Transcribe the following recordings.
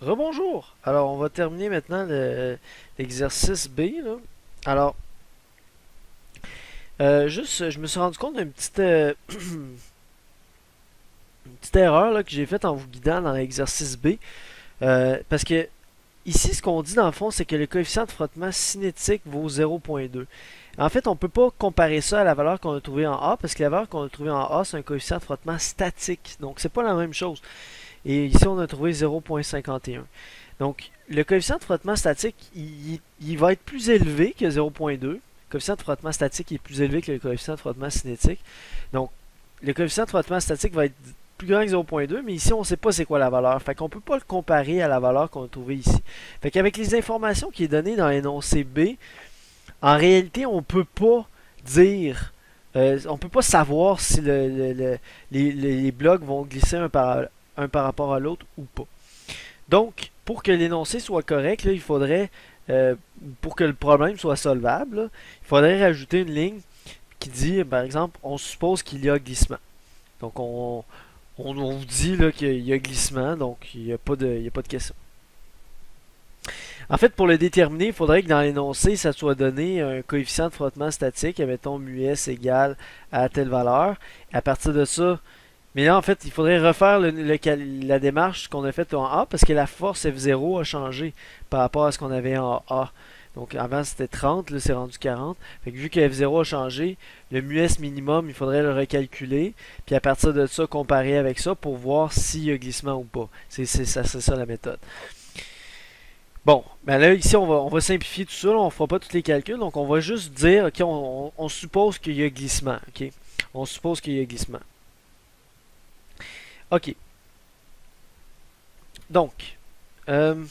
Rebonjour! Alors, on va terminer maintenant l'exercice B, là. Alors, juste, je me suis rendu compte d'une une petite erreur là, que j'ai faite en vous guidant dans l'exercice B. Parce que ici, ce qu'on dit dans le fond, c'est que le coefficient de frottement cinétique vaut 0,2. En fait, on ne peut pas comparer ça à la valeur qu'on a trouvée en A, parce que la valeur qu'on a trouvée en A, c'est un coefficient de frottement statique. Donc, c'est pas la même chose. Et ici, on a trouvé 0,51. Donc, le coefficient de frottement statique, il va être plus élevé que 0,2. Le coefficient de frottement statique est plus élevé que le coefficient de frottement cinétique. Donc, le coefficient de frottement statique va être plus grand que 0,2, mais ici, on ne sait pas c'est quoi la valeur. Fait qu'on ne peut pas le comparer à la valeur qu'on a trouvée ici. Fait qu'avec les informations qui est données dans l'énoncé B, en réalité, on ne peut pas dire, on peut pas savoir si les blocs vont glisser un par rapport à l'autre ou pas. Donc, pour que l'énoncé soit correct, là, il faudrait, pour que le problème soit solvable, là, il faudrait rajouter une ligne qui dit, par exemple, on suppose qu'il y a glissement. Donc, on vous dit qu'il y a glissement, donc il y a pas de question. En fait, pour le déterminer, il faudrait que dans l'énoncé, ça soit donné un coefficient de frottement statique, mettons mu s égale à telle valeur. Et à partir de ça, mais là, en fait, il faudrait refaire la démarche qu'on a faite en A parce que la force F0 a changé par rapport à ce qu'on avait en A. Donc avant c'était 30, là c'est rendu 40. Fait que vu que F0 a changé, le mu-s minimum, il faudrait le recalculer. Puis à partir de ça, comparer avec ça pour voir s'il y a glissement ou pas. C'est ça la méthode. Bon, ben là ici on va simplifier tout ça, là, on ne fera pas tous les calculs, donc on va juste dire, ok, on suppose qu'il y a glissement, ok? On suppose qu'il y a glissement. Ok, donc, euh,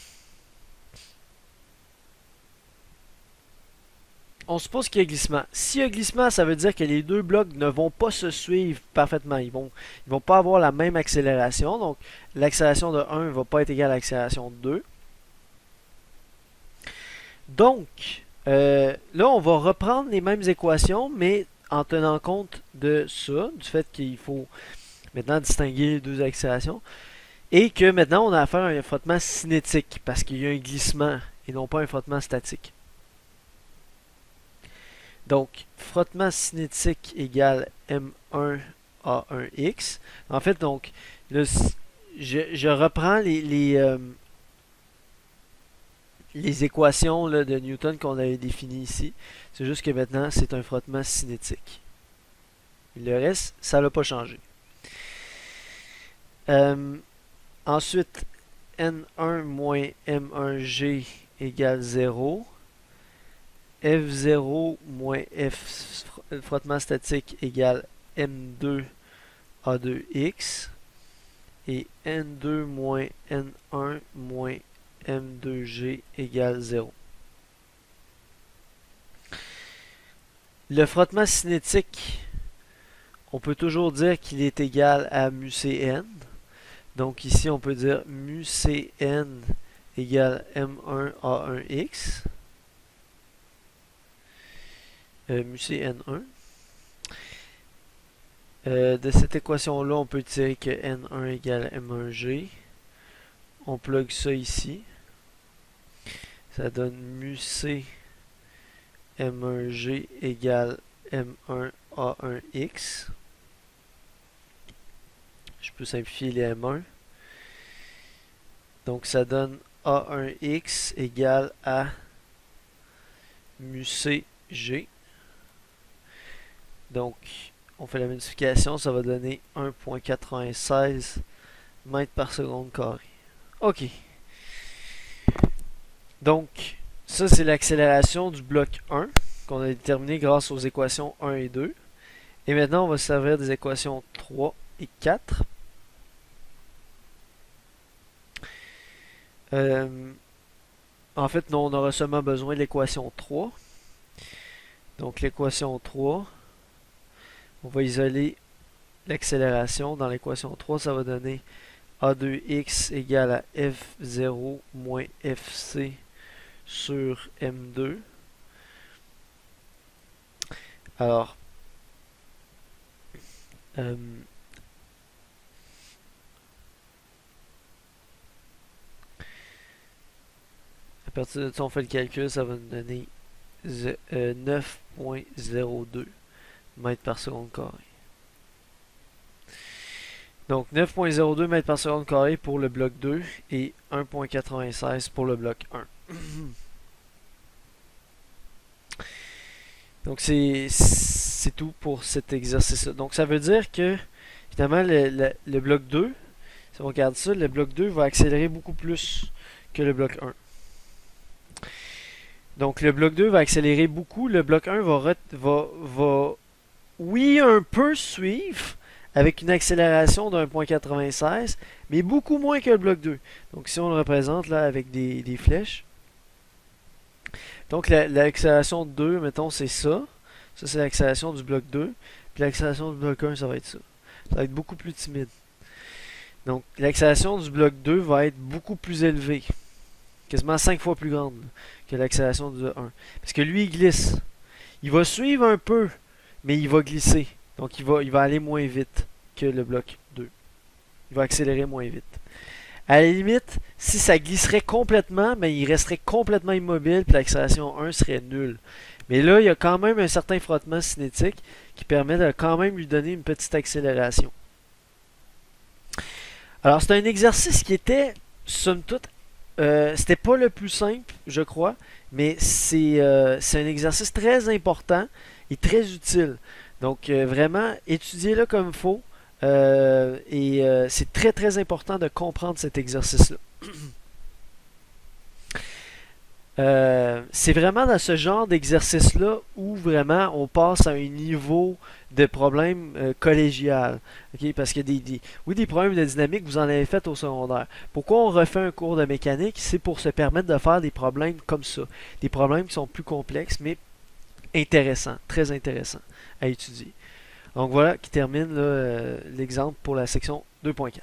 on suppose qu'il y a glissement. S'il y a glissement, ça veut dire que les deux blocs ne vont pas se suivre parfaitement. Ils vont pas avoir la même accélération. Donc, l'accélération de 1 ne va pas être égale à l'accélération de 2. Donc, là, on va reprendre les mêmes équations, mais en tenant compte de ça, du fait qu'il faut maintenant distinguer les deux accélérations, et que maintenant, on a affaire à un frottement cinétique, parce qu'il y a un glissement et non pas un frottement statique. Donc, frottement cinétique égale M1 A1X. En fait, donc, là, je reprends les équations là, de Newton qu'on avait définies ici. C'est juste que maintenant, c'est un frottement cinétique. Le reste, ça n'a pas changé. Euh, Ensuite, N1 moins M1G égale 0. F0 moins F frottement statique égale M2 A2X et N2 moins N1 moins M2G égale 0. Le frottement cinétique, on peut toujours dire qu'il est égal à mu Cn. Donc ici, on peut dire mu Cn égale M1A1X. Mu Cn1. De cette équation-là, on peut tirer que N1 égale M1G. On plug ça ici. Ça donne mu C M1G égale M1A1X. Je peux simplifier les M1. Donc ça donne A1X égale à mu CG. Donc on fait la multiplication, ça va donner 1,96 mètres par seconde carré. Ok. Donc, ça c'est l'accélération du bloc 1 qu'on a déterminé grâce aux équations 1 et 2. Et maintenant, on va se servir des équations 3 et 4. En fait, non, on aura seulement besoin de l'équation 3. Donc, l'équation 3, on va isoler l'accélération. Dans l'équation 3, ça va donner A2x égale à F0 moins FC sur M2. Alors, euh, partir de ça, on fait le calcul, ça va nous donner 9.02 mètres par seconde carré. Donc 9.02 mètres par seconde carré pour le bloc 2 et 1.96 pour le bloc 1. Donc c'est tout pour cet exercice-là. Donc ça veut dire que finalement le bloc 2, si on regarde ça, le bloc 2 va accélérer beaucoup plus que le bloc 1. Donc le bloc 2 va accélérer beaucoup, le bloc 1 va oui, un peu suivre avec une accélération de 1.96, mais beaucoup moins que le bloc 2. Donc si on le représente là avec des flèches. Donc l'accélération de 2, mettons, c'est ça. Ça, c'est l'accélération du bloc 2. Puis l'accélération du bloc 1, ça va être ça. Ça va être beaucoup plus timide. Donc l'accélération du bloc 2 va être beaucoup plus élevée. Quasiment 5 fois plus grande que l'accélération du 1. Parce que lui, il glisse. Il va suivre un peu, mais il va glisser. Donc il va aller moins vite que le bloc 2. Il va accélérer moins vite. À la limite, si ça glisserait complètement, ben, il resterait complètement immobile puis l'accélération 1 serait nulle. Mais là, il y a quand même un certain frottement cinétique qui permet de quand même lui donner une petite accélération. Alors, c'est un exercice qui était, somme toute, c'était pas le plus simple, je crois, mais c'est un exercice très important et très utile. Donc, vraiment, étudiez-le comme il faut. C'est très très important de comprendre cet exercice-là. C'est vraiment dans ce genre d'exercice-là où vraiment on passe à un niveau de problème collégial. Okay? Parce que des problèmes de dynamique, vous en avez fait au secondaire. Pourquoi on refait un cours de mécanique? C'est pour se permettre de faire des problèmes comme ça. Des problèmes qui sont plus complexes, mais intéressants, très intéressants à étudier. Donc voilà qui termine l'exemple pour la section 2.4.